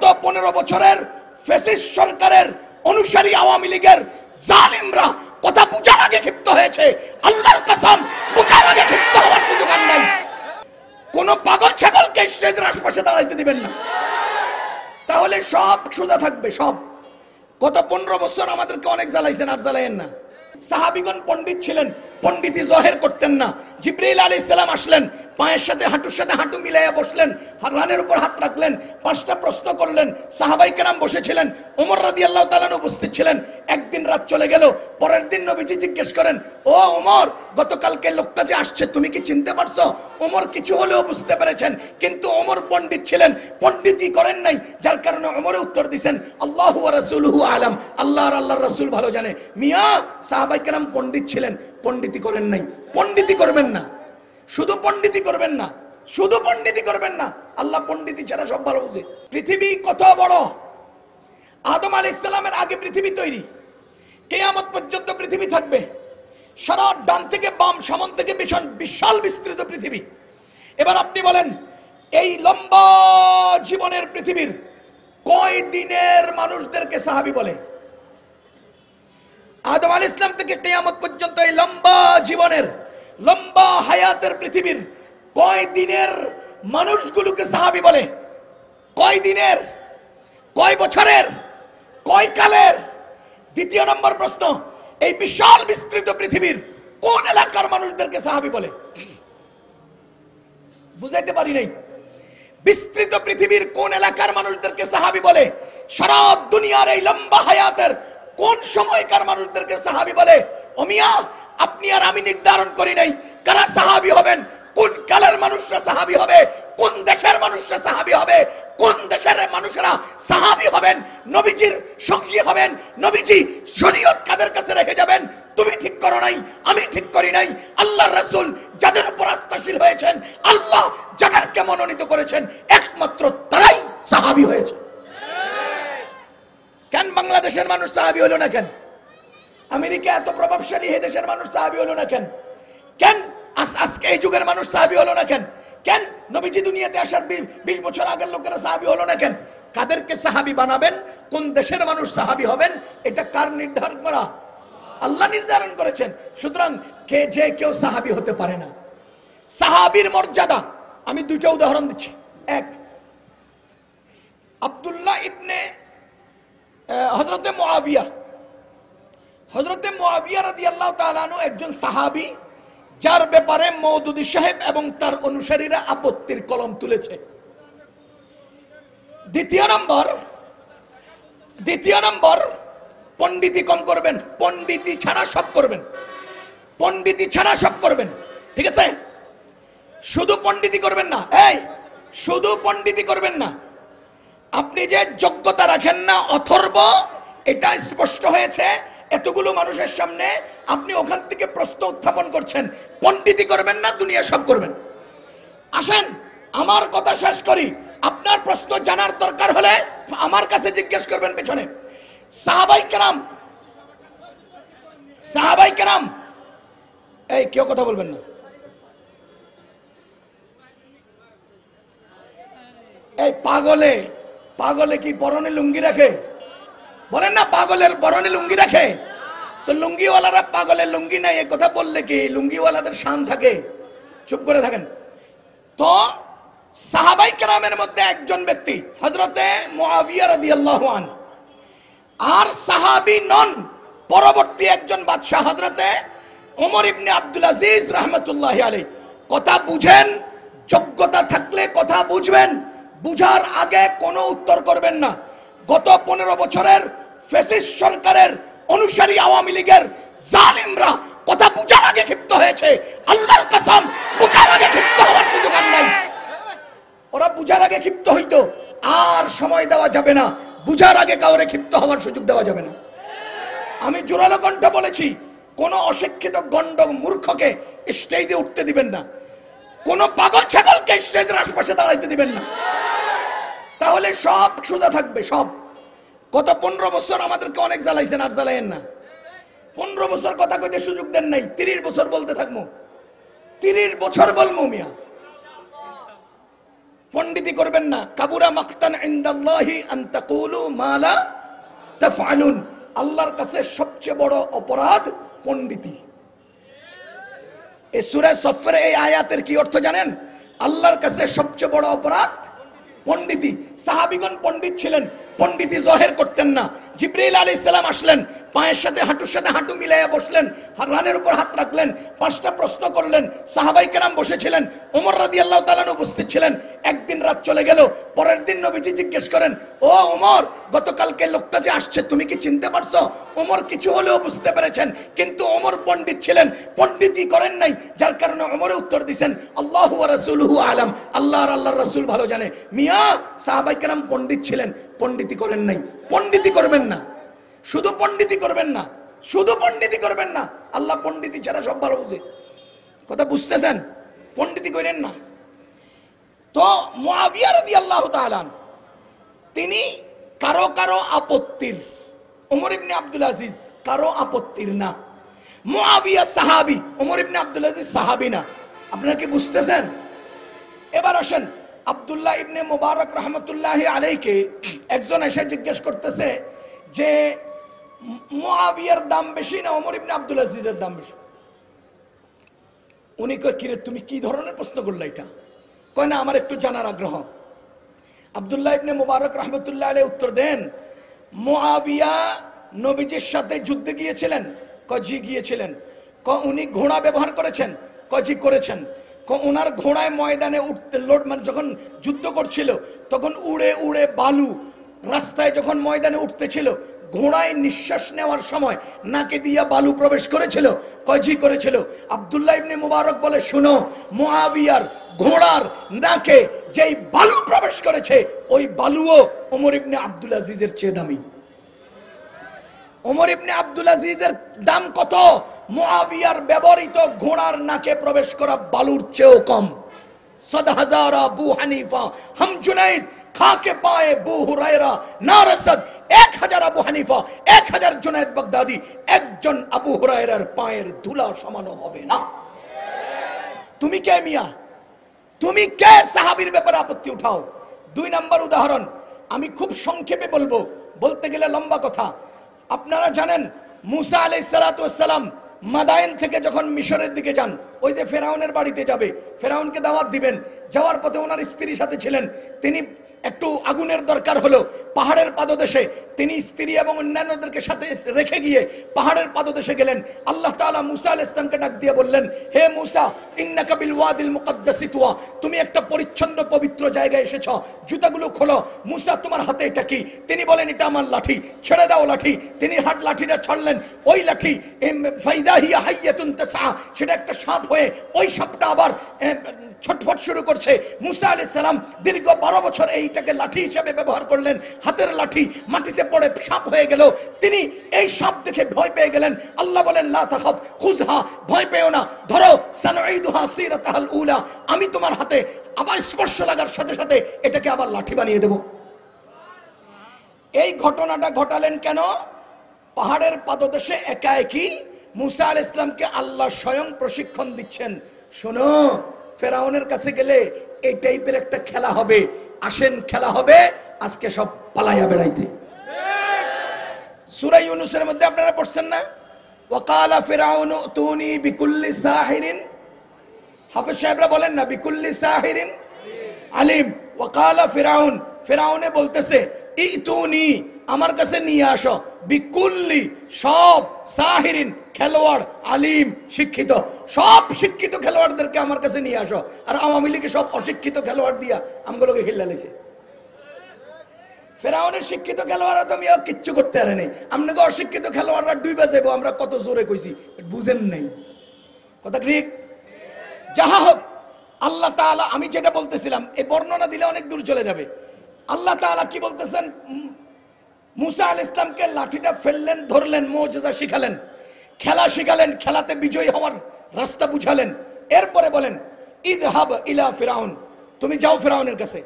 গত 15 বছরের ফ্যাসিস্ট সরকারের অনুসারী আওয়ামী লীগের জালিমরা কথা বুঝার আগে ক্ষিপ্ত হয়েছে। আল্লাহর কসম, বুঝার আগে ক্ষিপ্ত হওয়ার সুযোগ আর নাই। কোন পাগল ছাগলকে স্টেজের আশপাশে দাঁড়াইতে দিবেন না, তাহলে সব সোজা থাকবে। সব গত 15 বছর আমাদেরকে অনেক জ্বালাইছেন, আর জ্বালাইয়েন না। সাহাবীগণ পণ্ডিত ছিলেন, পণ্ডিতি জহের করতেন না। জিবরাইল আলাইহিস সালাম আসলেন, পায়ের সাথে হাঁটুর সাথে হাঁটু মিলাইয়া বসলেন, রানের উপর হাত রাখলেন, 5টা প্রশ্ন করলেন। সাহাবায়ে কেরাম বসেছিলেন, ওমর রাদিয়াল্লাহু তাআলা উপস্থিত ছিলেন। একদিন রাত চলে গেল, পরের দিন নবীজি জিজ্ঞেস করেন, ও ওমর, গতকালকে লোকটা যে আসছে তুমি কি চিনতে পারছো? ওমর কিছু হলেও বুঝতে পেরেছেন, কিন্তু ওমর পণ্ডিত ছিলেন, পণ্ডিতই করেন নাই, যার কারণে ওমরে উত্তর দিয়েছেন, আল্লাহু ওয়া রাসূলুহু আলাম, আল্লাহ আর আল্লাহর রাসূল ভালো জানে। মিয়া, সাহাবায়ে কেরাম পণ্ডিত ছিলেন, পণ্ডিতি করেন নাই। পণ্ডিতি করবেন না, শুধু পণ্ডিতি করবেন না, শুধু পণ্ডিতি করবেন না। আল্লাহ পণ্ডিতি ছাড়া সব ভালো বুঝে। পৃথিবী কত বড়! আদম আলাইহিস সালামের আগে পৃথিবী তৈরি, কিয়ামত পর্যন্ত পৃথিবী থাকবে। সারা ডান থেকে বাম, সামন থেকে পিছন, বিশাল বিস্তৃত পৃথিবী। এবার আপনি বলেন, এই লম্বা জীবনের পৃথিবীর কয় দিনের মানুষদেরকে সাহাবী বলে? আদম আলাইহিস সালাম থেকে কিয়ামত পর্যন্ত এই লম্বা জীবনের, লম্বা হায়াতের পৃথিবীর কয় দিনের মানুষগুলোকে সাহাবী বলে? কয় দিনের, কয় বছরের, কয় কালের? দ্বিতীয় নম্বর প্রশ্ন, এই বিশাল বিস্তৃত পৃথিবীর কোন এলাকার মানুষদেরকে সাহাবী বলে? বুঝাইতে পারি নাই। বিস্তৃত পৃথিবীর কোন এলাকার মানুষদেরকে সাহাবী বলে? সারা দুনিয়ার এই লম্বা হায়াতের কোন সময়কার মানুষদেরকে সাহাবী বলে? ও মিয়া, আপনি আর আমি নির্ধারণ করি নাই কারা সাহাবী হবেন, কোন কালের মানুষরা সাহাবী হবে, কোন দেশের মানুষরা সাহাবী হবে, কোন দেশের মানুষেরা সাহাবী হবেন, নবীজির সঙ্গী হবেন, নবীজি শরীয়ত কাদের কাছে রেখে যাবেন। তুমি ঠিক করো নাই, আমি ঠিক করি নাই। আল্লাহর রাসূল যাদের উপর আস্থাশীল হয়েছেন, আল্লাহ যাদেরকে মনোনীত করেছেন, একমাত্র তারাই সাহাবী হয়েছে। কেন বাংলাদেশের মানুষ সাহাবী হলো না? কেন আমেরিকা এত প্রভাবশালী, এই দেশের মানুষ সাহাবী হলো না? কেন কেন আজকে এই যুগের মানুষ সাহাবী হলো না? কেন কেন নবীজি দুনিয়াতে আসার 20 বছর আগের লোকেরা সাহাবী হলো না? কেন? কাদেরকে সাহাবী বানাবেন, কোন দেশের মানুষ সাহাবী হবেন, এটা কার নির্ধারণ করা? আল্লাহ নির্ধারণ করেছেন। সুতরাং যে কেউ সাহাবী হতে পারে না। সাহাবীর মর্যাদা আমি 2টা উদাহরণ দিচ্ছি। এক, আব্দুল্লাহ ইবনে হযরতে মুআবিয়া, হযরতে মুআবিয়া রাদিয়াল্লাহু তাআলা আনহু একজন সাহাবী, যার ব্যাপারে মওদুদী সাহেব এবং তার অনুসারীরা আপত্তির কলম তুলেছে। দ্বিতীয় নম্বর, পণ্ডিতি কম করবেন, পণ্ডিতি ছাড়া সব করবেন, পণ্ডিতি ছাড়া সব করবেন। ঠিক আছে? শুধু পণ্ডিতি করবেন না। এই শুধু পণ্ডিতি করবেন না, আপনি যে যোগ্যতা রাখেন না, অথর্ব, এটা স্পষ্ট হয়েছে এতগুলো মানুষের সামনে। আপনি ওখান থেকে প্রশ্ন উত্থাপন করছেন, পণ্ডিতি করবেন না, দুনিয়া সব করবেন। আসেন আমার কথা শেষ করি। আপনার প্রশ্ন জানার দরকার হলে আমার কাছে জিজ্ঞেস করবেন। পেছনে সাহাবায়ে কেরাম, এই কেউ কথা বলবেন না। এই পাগলে কি পরনে লুঙ্গি রাখে? বলেন না, পাগলের পরনে লুঙ্গি রাখে? তো লুঙ্গিওয়ালারা পাগলের লুঙ্গি নাই এ কথা বললে কি লুঙ্গিওয়ালাদের শান থাকে? চুপ করে থাকেন। তো সাহাবায়ে কেরামের মধ্যে একজন ব্যক্তি হযরতে মুআবিয়া রাদিয়াল্লাহু আনহু, আর সাহাবী নন, পরবর্তী একজন বাদশা হযরতে ওমর ইবনে আব্দুল আজিজ রাহমাতুল্লাহি আলাইহি। কথা বুঝেন, যোগ্যতা থাকলে কথা বুঝবেন, বুঝার আগে কোনো উত্তর করবেন না। গত 15 বছরের ফ্যাসিস্ট সরকারের অনুসারী আওয়ামী লীগের জালিমরা কথা বুঝার আগে ক্ষিপ্ত হয়েছে। আল্লাহর কসম, বুঝার আগে ক্ষিপ্ত হওয়ার সুযোগ আর নাই। ওরা বুঝার আগে ক্ষিপ্ত হইতো, আর সময় দেওয়া যাবে না। বুঝার আগে কাউরে ক্ষিপ্ত হওয়ার সুযোগ দেওয়া যাবে না। আমি জোরালো কণ্ঠে বলেছি, কোন অশিক্ষিত গন্ড মূর্খকে স্টেজে উঠতে দিবেন না, কোন পাগল ছাগলকে স্টেজের আশপাশে দাঁড়াইতে দিবেন না, তাহলে সব সোজা থাকবে। সব গত 15 বছর আমাদেরকে অনেক জ্বালাইছেন, আর জ্বালাইয়েন না। 15 বছর কথা কইতে সুযোগ দেন নাই, 30 বছর বলতে থাকবো, 30 বছর বলবো। মিয়া পণ্ডিতি করবেন না। কাবুরা মাকতান ইনদাল্লাহি আন তাকুলু মা লা তাফআলুন, আল্লাহর কাছে সবচেয়ে বড় অপরাধ পণ্ডিতি। এই সূরা সফের এই আয়াতের কি অর্থ জানেন? আল্লাহর কাছে সবচেয়ে বড় অপরাধ পণ্ডিতি। সাহাবীগণ পণ্ডিত ছিলেন, পণ্ডিতি জহের করতেন না। জিবরাইল আলাইহিস সালাম আসলেন, পায়ের সাথে হাঁটু মিলাইয়া বসলেন, রানের উপর হাত রাখলেন, 5টা প্রশ্ন করলেন। সাহাবাই কেরাম বসেছিলেন, ওমর রাদিয়াল্লাহু তাআলা উপস্থিত ছিলেন। একদিন রাত চলে গেল, পরের দিন নবীজি জিজ্ঞেস করেন, ও ওমর, গতকালকে লোকটা যে আসছে তুমি কি চিনতে পারছো? ওমর কিছু হলেও বুঝতে পেরেছেন, কিন্তু ওমর পণ্ডিত ছিলেন, পণ্ডিতি করেন নাই, যার কারণে ওমরে উত্তর দিয়েছেন আল্লাহু ওয়া রাসূলুহু আলাম, আল্লাহ আর আল্লাহর রাসূল ভালো জানে। মিয়া, সাহাবাই কেরাম পণ্ডিত ছিলেন, পণ্ডিতি করেন নাই। পণ্ডিতি করবেন না, শুধু পণ্ডিতি করবেন না, শুধু পণ্ডিতি করবেন না। আল্লাহ পণ্ডিতি ছাড়া সব ভালো বুঝে। কথা বুঝতেছেন? পণ্ডিতি করেন না। তো মুআবিয়া রাদিয়াল্লাহু তাআলা তিনি কারো কারো আপত্তির, ওমর ইবনে আব্দুল আজিজ কারো আপত্তির না। মুআবিয়া সাহাবী, ওমর ইবনে আব্দুল আজিজ সাহাবী না। আপনারা কি বুঝতেছেন? এবার আসেন, আব্দুল্লাহ ইবনে মুবারক রহমতুল্লাহি আলাইকে একজন এসে জিজ্ঞেস করতেছে যে মুআবিয়ার দাম বেশি না ওমর ইবনে আব্দুল আজিজের দাম বেশি? উনি কয়, কিরে তুমি কি ধরনের প্রশ্ন করলে এটা? কয় না, আমার একটু জানার আগ্রহ। আব্দুল্লাহ ইবনে মুবারক রহমতুল্লাহ আলাইহি উত্তর দেন, মুআবিয়া নবীজির সাথে যুদ্ধে গিয়েছিলেন? কয় জি গিয়েছিলেন। কয় উনি ঘোড়া ব্যবহার করেছেন? কয় জি করেছেন। ওনার ঘোড়ায় ময়দানে উঠতে মানে যখন যুদ্ধ করছিল তখন উড়ে উড়ে বালু রাস্তায় যখন ময়দানে উঠতেছিল, ঘোড়ায় নিঃশ্বাস নেওয়ার সময় নাকে দিয়া বালু প্রবেশ করেছিল? কয় জি করেছিল। আব্দুল্লাহ ইবনে মুবারক বলে, শুনো, মুআবিয়ার ঘোড়ার নাকে যেই বালু প্রবেশ করেছে ওই বালুও ওমর ইবনে আব্দুল আজিজের চেয়ে দামি। ওমর ইবনে আব্দুল আজিজের দাম কত? মুআবিয়ার ব্যবহৃত ঘোড়ার নাকে প্রবেশ করা বালুর চেয়েও কম। 100,000 আবু হানিফা হাম জুনাইদ খাকে পায়ে বু হুরায়রা না রসদ। 1000 আবু হানিফা, 1000 জুনাইদ বাগদাদি, একজন আবু হুরায়রার পায়ের ধুলা সমানো হবে না। তুমি কে মিয়া? তুমি কে সাহাবীর ব্যাপারে আপত্তি উঠাও? 2 নম্বর উদাহরণ আমি খুব সংক্ষেপে বলবো, বলতে গেলে লম্বা কথা। আপনারা জানেন মুসা আলাইহিস সালাতু ওয়াস সালাম মাদায়েন থেকে যখন মিশরের দিকে যান, ওই যে ফেরাউনের বাড়িতে যাবে, ফেরাউনকে দাওয়াত দিবেন, যাওয়ার পথে ওনার স্ত্রীর সাথে ছিলেন, তিনি একটু আগুনের দরকার হলো পাহাড়ের পাদদেশে, তিনি স্ত্রী এবং অন্যান্যদেরকে সাথে রেখে গিয়ে পাহাড়ের পাদদেশে গেলেন। আল্লাহ তাআলা মুসা আলাইহিস সালামকে ডাক দিয়ে বললেন, হে মুসা, ইন্নাকা বিল ওয়াদিল মুকদ্দাসি তুয়া, তুমি একটা পরিচ্ছন্ন পবিত্র জায়গায় এসেছো, জুতাগুলো খোলো। মুসা, তোমার হাতে এটা কি? তিনি বলেন, এটা আমার লাঠি। ছেড়ে দাও লাঠি। তিনি লাঠিটা ছাড়লেন, ওই লাঠি ফাইদা হিয়া হাইয়াতুন তাসআ, সেটা একটা সাপ হয়ে ওই সাপটা আবার ছটফট শুরু করছে। মুসা আলাইহিস সালাম দীর্ঘ 12 বছর এইটাকে লাঠি হিসেবে ব্যবহার করলেন। হাতের লাঠি মাটিতে পড়ে সাপ হয়ে গেল। তিনি এই সাপ দেখে ভয় পেয়ে গেলেন। আল্লাহ বলেন, লা তাখাফ খুযহা, ভয় পেও না, ধরো, সানুঈদুহা সিরাতাহাল উলা, আমি তোমার হাতে আবার স্পর্শ লাগার সাথে সাথে এটাকে আবার লাঠি বানিয়ে দেব। এই ঘটনাটা ঘটালেন কেন? পাহাড়ের পাদদেশে একাএকি মুসা আলাইহিস সালামকে আল্লাহ স্বয়ং প্রশিক্ষণ দিচ্ছেন। শোনো, ফেরাউনের কাছে গেলে এই টাইপের একটা খেলা হবে, আসেন খেলা হবে, আজকে সব পালাইয়া বেড়াইছে। সূরা ইউনূসের মধ্যে আপনারা পড়ছেন না, ওয়াকালা ফিরআউনু তুনি বিকুল্লি সাহিরিন, হাফেজ সাহেবরা বলেন না, বিকুল্লি সাহিরিন আলিম। ওয়াকালা ফিরআউন, ফিরআউনে বলতেছে, ইতুনি, আমার কাছে নিয়ে আসো, বিকুল্লি, সব, সাহিরিন, খেলোয়াড়, আলিম, শিক্ষিত, সব শিক্ষিত খেলোয়াড়দেরকে আমার কাছে নিয়ে আসো। আর আওয়ামী লীগে সব অশিক্ষিত খেলোয়াড় দিয়া আমগুলোকে খেলা লেছে। ফেরাউনের শিক্ষিত খেলোয়াড়রা তো মিয়া কিচ্ছু করতে পারে নাই, আপনাকে অশিক্ষিত খেলোয়াড়রা ডুইবা যাবো, আমরা কত জোরে কইছি, বুঝেন নাই কথা ঠিক? যাহা হোক, আল্লাহ তাআলা, আমি যেটা বলতেছিলাম, এই বর্ণনা দিলে অনেক দূর চলে যাবে। আল্লাহ তাআলা কি বলতেছেন? মুসা আলাইহিস সালামকে লাঠিটা ফেললেন, ধরলেন, মুজিজা শিখালেন, খেলা শিখালেন, খেলাতে বিজয়ী হওয়ার রাস্তা বুঝালেন। এরপরে বলেন, ইযহাব ইলা ফিরাউন, তুমি যাও ফিরাউনের কাছে।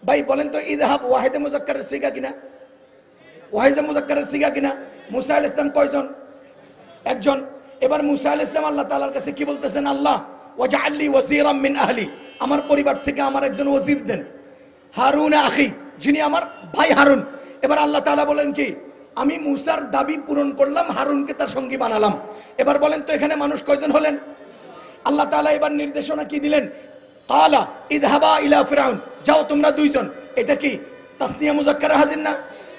ভাই বলেন তো, ইযহাব ওয়াহিদে মুযাক্কারের সিগা কিনা? ওয়াহিদে মুযাক্কারের সিগা কিনা? মুসা আলাইহিস সালাম কয়জন? একজন। এবার মুসা আলাইহিস সালাম আল্লাহ তাআলার কাছে কি বলতেছেন? আল্লাহ, ওয়াজআলনি ওয়াজিরাম মিন আহলি, আমার পরিবার থেকে আমার একজন ওয়াজির দেন। হারুন আখি, যিনি আমার ভাই হারুন। এবার আল্লাহ তাআলা বলেন কি, আমি মুসার দাবি পূরণ করলাম, হারুনকে তার সঙ্গী বানালাম। এবার বলেন তো এখানে মানুষ কয়জন হলেন? আল্লাহ তাআলা এবার নির্দেশনা কি দিলেন? কালা ইযহাবা ইলা ফিরাউন, যাও তোমরা দুইজন। এটা কি তাসনিয়া মুযাক্কার হাজির না?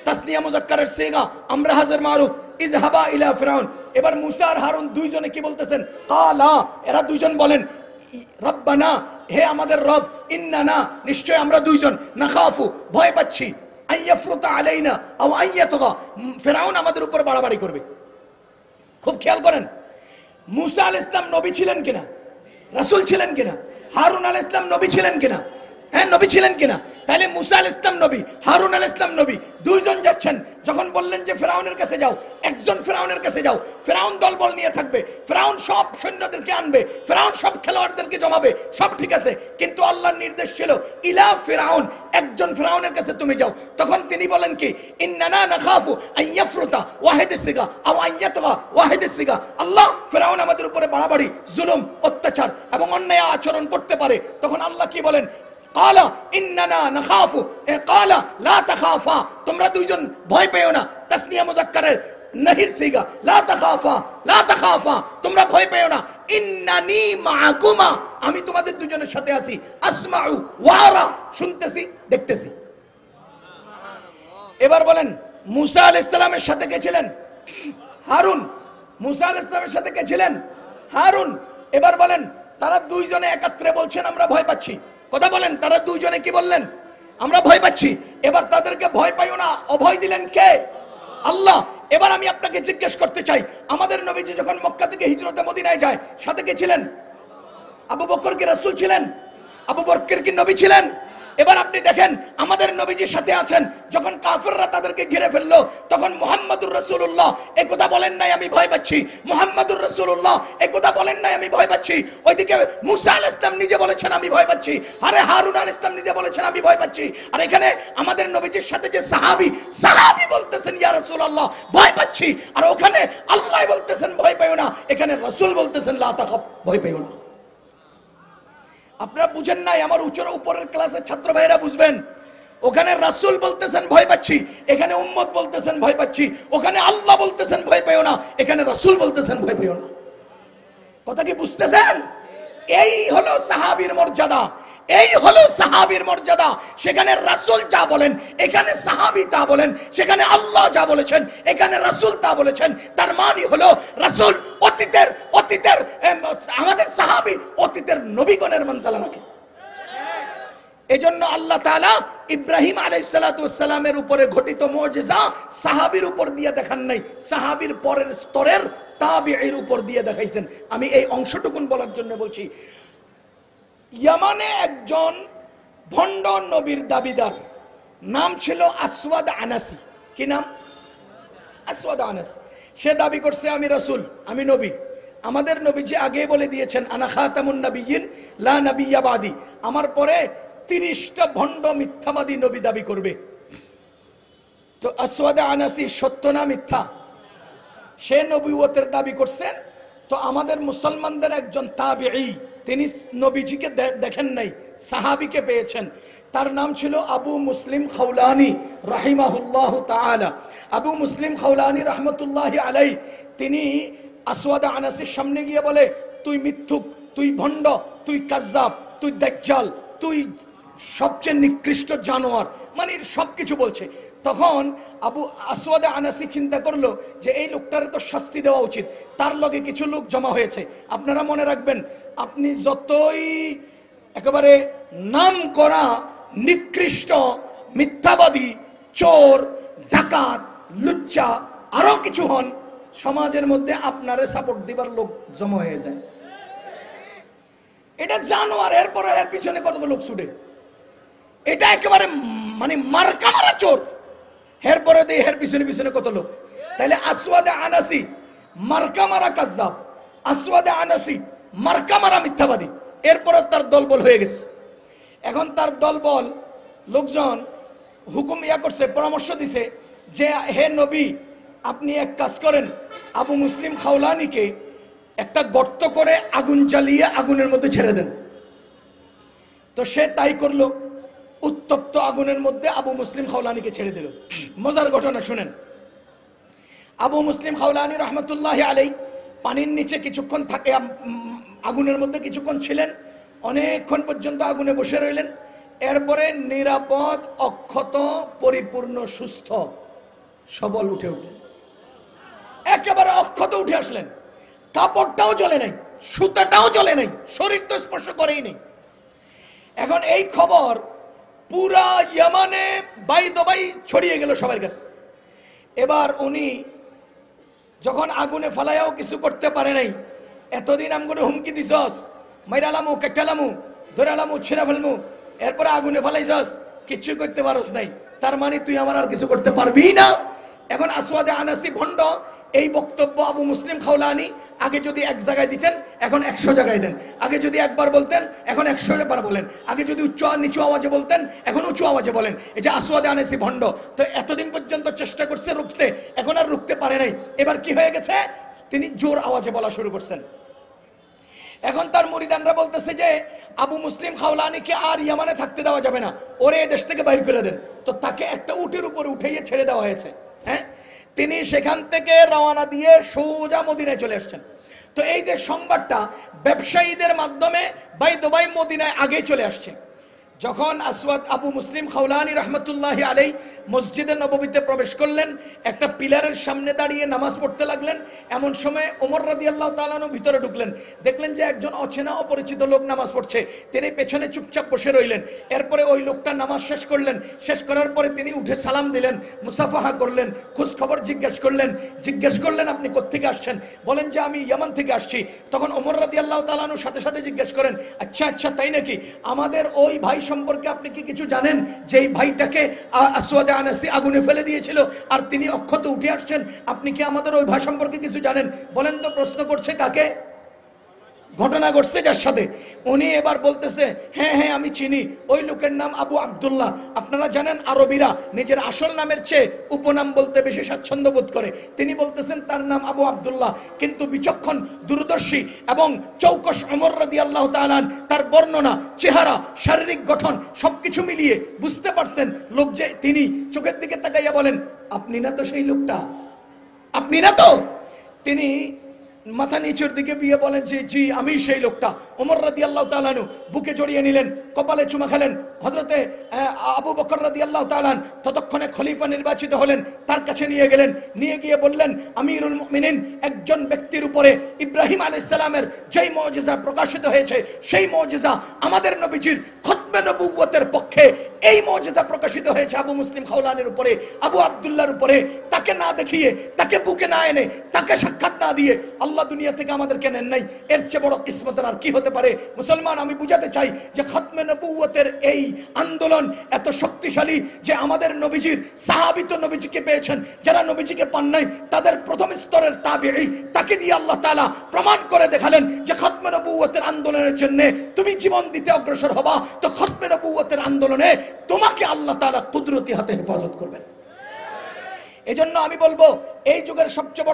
তাসনিয়া মুযাক্কারের সিগা আমরা হাজির মারুফ, ইযহাবা ইলা ফিরাউন। এবার মুসা আর হারুন দুইজনে কি বলতেছেন? কালা, এরা দুইজন বলেন রব্বানা, হে আমাদের রব, ইন্নানা, নিশ্চয় আমরা দুইজন, নাখাফু, ভয় পাচ্ছি, আইয়াফরুতা আলাইনা আও আইয়াতগা, ফিরাউন আমাদের উপর বাড়াবাড়ি করবে। খুব খেয়াল করেন, মুসা আলাইহিস সালাম নবী ছিলেন কিনা? রাসূল ছিলেন কিনা? হারুন আলাইহিস সালাম নবী ছিলেন কিনা? হ্যাঁ, নবী ছিলেন কিনা? তাহলে মুসা আলাইহিস সালাম নবী, হারুন আলাইহিস সালাম নবী, দুইজন যাচ্ছেন। যখন বললেন যে ফিরাউনের কাছে যাও, একজন ফিরাউনের কাছে যাও, ফিরাউন দলবল নিয়ে থাকবে, ফিরাউন সব সৈন্যদেরকে আনবে, ফিরাউন সব খেলোয়াড়দেরকে জমাবে, সব ঠিক আছে। কিন্তু আল্লাহর নির্দেশ ছিল ইলা ফিরাউন, একজন ফিরাউনের কাছে তুমি যাও। তখন তিনি বলেন কি, ইন্নানা নাখাফু আইয়াফরুতা ওয়াহিদিস সিগা আও আইয়াতগা ওয়াহিদিস সিগা, আল্লাহ, ফিরাউন আমাদের উপরে বাড়াবাড়ি, জুলুম, অত্যাচার এবং অন্যায় আচরণ করতে পারে। তখন আল্লাহ কি বলেন? কালা ইন্নানা নাখাফু, কালা লা তাখাফা, তোমরা দুইজন ভয় পেও না। তাসনিয়া মুযাক্কারের নাহির সিগা, লা তাখাফা, লা তাখাফা, তোমরা ভয় পেও না। ইন্নানি মাআকুমা, আমি তোমাদের দুজনের সাথে আছি। আসমাউ ওয়ারা, শুনতেছি, দেখতেছি। এবার বলেন, মুসা আলাইহিস সালামের সাথে কে ছিলেন? হারুন। মুসা আলাইহিস সালামের সাথে কে ছিলেন? হারুন। এবার বলেন, তারা দুইজনে একাত্রে বলছেন আমরা ভয় পাচ্ছি। কথা বলেন, তারা দুইজনে কি বললেন? আমরা ভয় পাচ্ছি। এবার তাদেরকে ভয় পাইও না, অভয় দিলেন কে? আল্লাহ। এবার আমি আপনাকে জিজ্ঞেস করতে চাই, আমাদের নবীজি যখন মক্কা থেকে হিজরতে মদিনায় যায়, সাথে কে ছিলেন? আবু বকর কি রাসূল ছিলেন? আবু বকর কি নবী ছিলেন? এবার আপনি দেখেন, আমাদের নবীজির সাথে আছেন। যখন কাফেররা তাদেরকে ঘিরে ফেললো, তখন মুহাম্মাদুর রাসূলুল্লাহ এই কথা বলেন নাই আমি ভয় পাচ্ছি, মুহাম্মাদুর রাসূলুল্লাহ এই কথা বলেন নাই আমি ভয় পাচ্ছি। ওইদিকে মুসা আলাইহিস সালাম নিজে বলেছেন আমি ভয় পাচ্ছি, আরে হারুন আলাইহিস সালাম নিজে বলেছেন আমি ভয় পাচ্ছি। আর এখানে আমাদের নবীজির সাথে যে সাহাবী বলতেছেন ইয়া রাসূলুল্লাহ ভয় পাচ্ছি, আর ওখানে আল্লাহ বলতেছেন ভয় পাইও না, এখানে রাসূল বলতেছেন লা তাখাফ, ভয় পাইও না। আপনারা বুঝেন নাই, আমার উপরের ক্লাসের ছাত্র ভাইরা বুঝবেন। ওখানে রাসূল বলতেছেন ভয় পাচ্ছি, এখানে উম্মত বলতেছেন ভয় পাচ্ছি। ওখানে আল্লাহ বলতেছেন ভয় পেও না, এখানে রাসূল বলতেছেন ভয় পেও না। কথা কি বুঝতেছেন? এই হলো সাহাবীর মর্যাদা, এই হলো সাহাবীর মর্যাদা। সেখানে রাসূল যা বলেন, এখানে সাহাবী তা বলেন। সেখানে আল্লাহ যা বলেছেন, এখানে রাসূল তা বলেছেন। তার মানে হলো রাসূল অতীতের আমাদের সাহাবী অতীতের নবীগণের মঞ্জলা রাখে। এজন্য আল্লাহ তাআলা ইব্রাহিম আলাইহিস সালাতু ওয়াস সালামের উপরে ঘটিত মুজিজা সাহাবীর উপর দিয়ে দেখান নাই, সাহাবীর পরের স্তরের তাবিঈর উপর দিয়ে দেখাইছেন। আমি এই অংশটুকুন বলার জন্য বলছি, ইয়ামানে একজন ভণ্ড নবীর দাবিদার, নাম ছিল আসওয়াদ আনাসি। কি নাম? আসওয়াদ আনাসি। সে দাবি করছে আমি রাসূল, আমি নবী। আমাদের নবীজি আগে বলে দিয়েছেন আনা খাতামুন নবিয়্যিন লা নাবিয়্যা বাদি, আমার পরে 30টা ভণ্ড মিথ্যাবাদী নবী দাবি করবে। তো আসওয়াদ আনাসি সত্য না মিথ্যা? সে নবুয়তের দাবি করছেন। তো আমাদের মুসলমানদের একজন তাবিঈ, তিনি নবীজিকে দেখেন নাই, সাহাবীকে পেয়েছেন। তার নাম ছিল আবু মুসলিম খাওলানি রাহিমাহুল্লাহ তাআলা। আবু মুসলিম খাওলানি রাহমাতুল্লাহি আলাইহি, তিনি আসওয়াদ আনাসির সামনে গিয়ে বলে, তুই মিথ্যুক, তুই ভণ্ড, তুই কাজ্জাব, তুই দাজ্জাল, তুই সবচেয়ে নিকৃষ্ট জানোয়ার, মানে সবকিছু বলছে। তখন আসওয়াদ আনাসি চিন্তা করলো যে এই লোকটার তো শাস্তি দেওয়া উচিত। তার লগে কিছু লোক জমা হয়েছে। আপনারা মনে রাখবেন, আপনি যতই একেবারে নাম করা নিকৃষ্ট মিথ্যাবাদী, চোর, ডাকাত, লুচ্চা, আরো কিছু হন, সমাজের মধ্যে আপনারে সাপোর্ট দিবার লোক জমা হয়ে যায়। এটা জানোয়ার, এরপরে এর পিছনে কত লোক ছুটে। এটা একেবারে মানে মার্কা মারা চোর, এরপরে দিয়ে এর পিছনে পিছনে কত লোক। তাহলে আসওয়াদ আনাসি মার্কা মারা কাজ্জাব, আসওয়াদ আনাসি মার্কা মারা মিথ্যাবাদী, এরপরে তার দলবল হয়ে গেছে। এখন তার দলবল লোকজন হুকুম করছে, পরামর্শ দিছে যে হে নবী, আপনি এক কাজ করেন, আবু মুসলিম খাওলানিকে একটা গর্ত করে আগুন জ্বালিয়ে আগুনের মধ্যে ছেড়ে দেন। তো সে তাই করলো। উত্তপ্ত আগুনের মধ্যে আবু মুসলিম খাওলানিকে ছেড়ে দিল। মজার ঘটনা শুনেন। আবু মুসলিম খাওলানি রহমতুল্লাহ আলাই পানির নিচে কিছুক্ষণ থাকে, আগুনের মধ্যে কিছুক্ষণ ছিলেন, অনেকক্ষণ পর্যন্ত আগুনে বসে রইলেন। এরপরে নিরাপদ, অক্ষত, পরিপূর্ণ, সুস্থ সবল উঠে উঠলেন, একেবারে অক্ষত উঠে আসলেন। কাপড়টাও জ্বলে নাই, সুতাটাও জ্বলে নাই, শরীর তো স্পর্শ করেই নেই। এখন এই খবর পুরা ইয়ামানে বাই দবাই ছড়িয়ে গেল সবার কাছে। এবার উনি যখন আগুনে ফালাইয়াও কিছু করতে পারে নাই, এতদিন আমগুলো হুমকি দিছস, মাইরালামু, কেটালামু, ধরালামু, ছিঁড়া ফেলমু, এরপরে আগুনে ফালাইছস, কিছু করতে পারস নাই, তার মানে তুই আমার আর কিছু করতে পারবি না। এখন আসওয়াদে আনাসি ভণ্ড এই বক্তব্য আবু মুসলিম খাওলানি আগে যদি এক জায়গায় দিতেন, এখন 100 জায়গায় দেন। আগে যদি একবার বলতেন, এখন 100 বার বলেন। আগে যদি উচ্চ নিচু আওয়াজে বলতেন, এখন উঁচু আওয়াজে বলেন। এই যে আসওয়াদে আনাসি ভণ্ড, তো এতদিন পর্যন্ত চেষ্টা করছে রুখতে, এখন আর রুখতে পারে নাই। এবার কি হয়ে গেছে, তিনি জোর আওয়াজে বলা শুরু করছেন। এখন তার মুরিদানরা বলতেছে যে আবু মুসলিম খাওলানিকে আর ইয়ামানে থাকতে দেওয়া যাবে না, ওরে দেশ থেকে বাইর করে দেন। তো তাকে একটা উটের উপর উঠাইয়ে ছেড়ে দেওয়া হয়েছে। হ্যাঁ, তিনি সেখান থেকে রওনা দিয়ে সোজা মদিনায় চলে আসছেন। তো এই যে সংবাদটা ব্যবসায়ীদের মাধ্যমে বাই দুবাই মদিনায় আগেই চলে আসছে। যখন আসওয়াদ আবু মুসলিম খাওলানি রহমতুল্লাহ আলাই মসজিদে নববীতে প্রবেশ করলেন, একটা পিলারের সামনে দাঁড়িয়ে নামাজ পড়তে লাগলেন। এমন সময় ওমর রাদিয়াল্লাহু তাআলা আনহু ভিতরে ঢুকলেন, দেখলেন যে একজন অচেনা অপরিচিত লোক নামাজ পড়ছে। তিনি পেছনে চুপচাপ বসে রইলেন। এরপরে ওই লোকটা নামাজ শেষ করলেন। শেষ করার পরে তিনি উঠে সালাম দিলেন, মুসাফাহা করলেন, খোঁজ খবর জিজ্ঞেস করলেন আপনি কোত্থেকে আসছেন? বলেন যে আমি ইয়ামান থেকে আসছি। তখন ওমর রাদিয়াল্লাহু তাআলা আনহু সাথে সাথে জিজ্ঞেস করেন, আচ্ছা আচ্ছা তাই নাকি, আমাদের ওই ভাই সম্পর্কে আপনি কি কিছু জানেন, যে এই ভাইটাকে আসওয়াদে আনাসি আগুনে ফেলে দিয়েছিল আর তিনি অক্ষত উঠে আসছেন? আপনি কি আমাদের ওই ভাই সম্পর্কে কিছু জানেন? বলেন তো প্রশ্ন করছে কাকে? ঘটনা ঘটছে যার সাথে। উনি এবার বলতেছে, হ্যাঁ হ্যাঁ আমি চিনি, ওই লোকের নাম আবু আব্দুল্লাহ। আপনারা জানেন আরবিরা নিজের আসল নামের চেয়ে উপনাম বলতে বেশি স্বাচ্ছন্দ্য বোধ করে। তিনি বলতেছেন তার নাম আবু আব্দুল্লাহ। কিন্তু বিচক্ষণ, দূরদর্শী এবং চৌকস ওমর রাদিয়াল্লাহু তাআলা তার বর্ণনা, চেহারা, শারীরিক গঠন সবকিছু মিলিয়ে বুঝতে পারছেন লোক যে তিনি। চোখের দিকে তাকাইয়া বলেন, আপনি না তো সেই লোকটা, আপনি না তো? তিনি মাথা নিচের দিকে বিয়ে বলেন যে জি আমি সেই লোকটা। ওমর রাদিয়াল্লাহু তাআলা আনহু বুকে জড়িয়ে নিলেন, কপালে চুমা খেলেন। হযরতে আবু বকর রাদিয়াল্লাহু তাআলা ততক্ষণে খলিফা নির্বাচিত হলেন, তার কাছে নিয়ে গেলেন। নিয়ে গিয়ে বললেন, আমিরুল মুমিনিন, একজন ব্যক্তির উপরে ইব্রাহিম আলাইহিস সালামের যেই মুজিজা প্রকাশিত হয়েছে, সেই মুজিজা আমাদের নবীজির খতমে নবুয়তের পক্ষে এই মুজিজা প্রকাশিত হয়েছে আবু মুসলিম খাওলানির উপরে, আবু আব্দুল্লাহর উপরে। তাকে না দেখিয়ে, তাকে বুকে না এনে, তাকে সাক্ষাৎ না দিয়ে আল্লাহ দুনিয়া থেকে আমাদেরকে নেন নাই। এর চেয়ে বড় কিসমতের আর কি হতে পারে? মুসলমান, আমি বুঝাতে চাই যে খতমে নবুয়তের এই আন্দোলন এত শক্তিশালী যে আমাদের নবীজির সাহাবী তো নবীজিকে পেয়েছেন, যারা নবীজিকে পান নাই তাদের প্রথম স্তরের তাবেঈ, তাকে দিয়ে আল্লাহ তাআলা প্রমাণ করে দেখালেন যে খতমে নবুয়তের আন্দোলনের জন্য তুমি জীবন দিতে অগ্রসর হবা, তো খতমে নবুয়তের আন্দোলনে তোমাকে আল্লাহ তাআলা কুদরতি হাতে হেফাজত করবেন। এজন্য আমি বলবো এই যুগের সবচেয়ে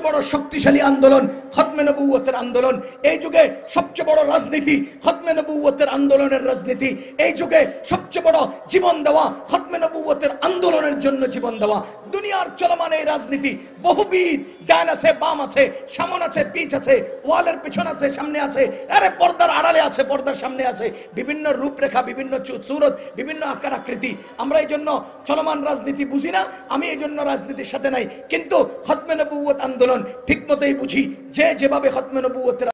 বড় শক্তিশালী আন্দোলন খতমে নবুয়তের আন্দোলন। এই যুগে সবচেয়ে বড় রাজনীতি খতমে নবুয়তের আন্দোলনের রাজনীতি। এই যুগে সবচেয়ে বড় জীবন দেওয়া খতমে নবুয়তের আন্দোলনের জন্য জীবন দেওয়া। দুনিয়ার চলমান এই রাজনীতি বহুবিধ, ডান আছে, বাম আছে, সামনে আছে, পিছ আছে, ওয়ালের পিছন আছে, সামনে আছে, আরে পর্দার আড়ালে আছে, পর্দার সামনে আছে, বিভিন্ন রূপরেখা, বিভিন্ন সুরত, বিভিন্ন আকার আকৃতি। আমরা এই জন্য চলমান রাজনীতি বুঝি না, আমি এই জন্য রাজনীতির সাথে নাই। কিন্তু খতমে নবুয়ত আন্দোলন ঠিক মতোই বুঝি, যে যেভাবে খতমে নবুয়তের